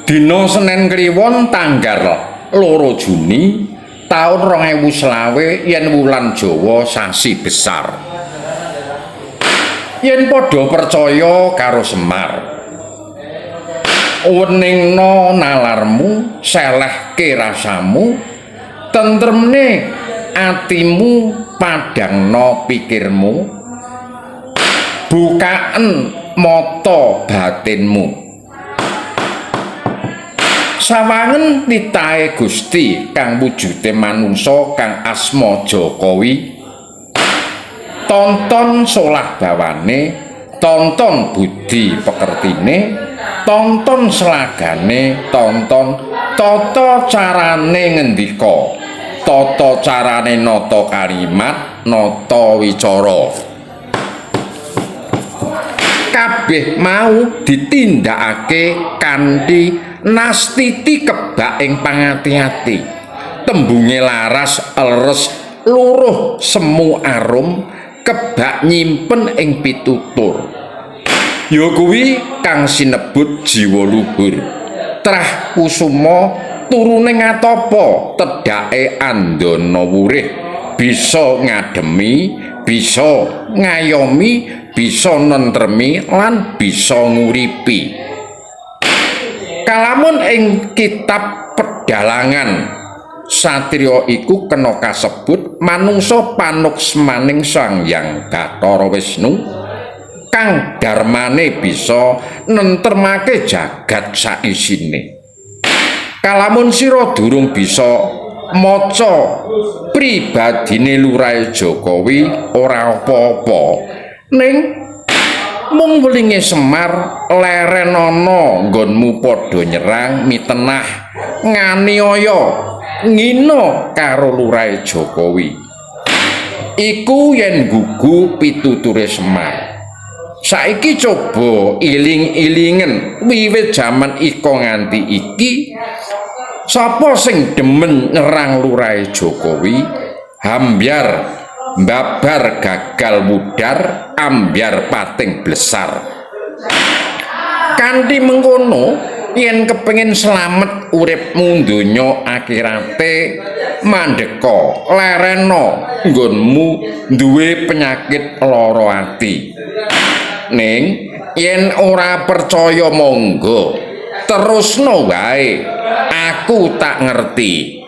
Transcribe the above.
Dina Senin Kliwon tanggal 2 Juni taun 2020 yen wulan Jawa sasi besar. Yen padha percaya karo Semar, weningna nalarmu, selehke rasamu, tentremne atimu, padangna pikirmu, bukaen mata batinmu. Sawangen titahe Gusti kang wujude manungsa kang asma Jokowi, tonton solah bawane, tonton budi pekertine, tonton selagane, tonton tata carane ngendika, tata carane nata kalimat, nata wicara. Kabeh mau ditindakake kanthi nastiti kebak ing pangati-ati, tembunge laras leres luruh semu arum, kebak nyimpen ing pitutur. Ya kuwi kang sinebut jiwa luhur. Trah kusuma turune ngatapa, tedhake andana wurih, bisa ngademi, bisa ngayomi, bisa nentremi lan bisa nguripi. Kalamun ing kitab Pedalangan satriya iku kena kasebut manungsa panuksmaning Sang Hyang Bathara Wisnu kang darmane bisa nentremake jagat saisine. Kalamun sira durung bisa maca pribadine Lurahe Jokowi ora apa-apa, ning mung welinge Semar lerenana nggonmu padha nyerang mitenah nganiaya ngina karo Lurahe Jokowi. Iku yen gugu pituture Semar. Saiki coba iling-ilingen wiwit jaman iko nganti iki, sapa sing demen nyerang Lurahe Jokowi, hambyar mbabar gagal mudar, ambyar pating blesar. Kanthi mengkono yen kepengin slamet uripmu donya akhirate, mandeka lerena nggonmu duwe penyakit lara ati. Ning yen ora percaya monggo terusno wae, aku tak ngerti.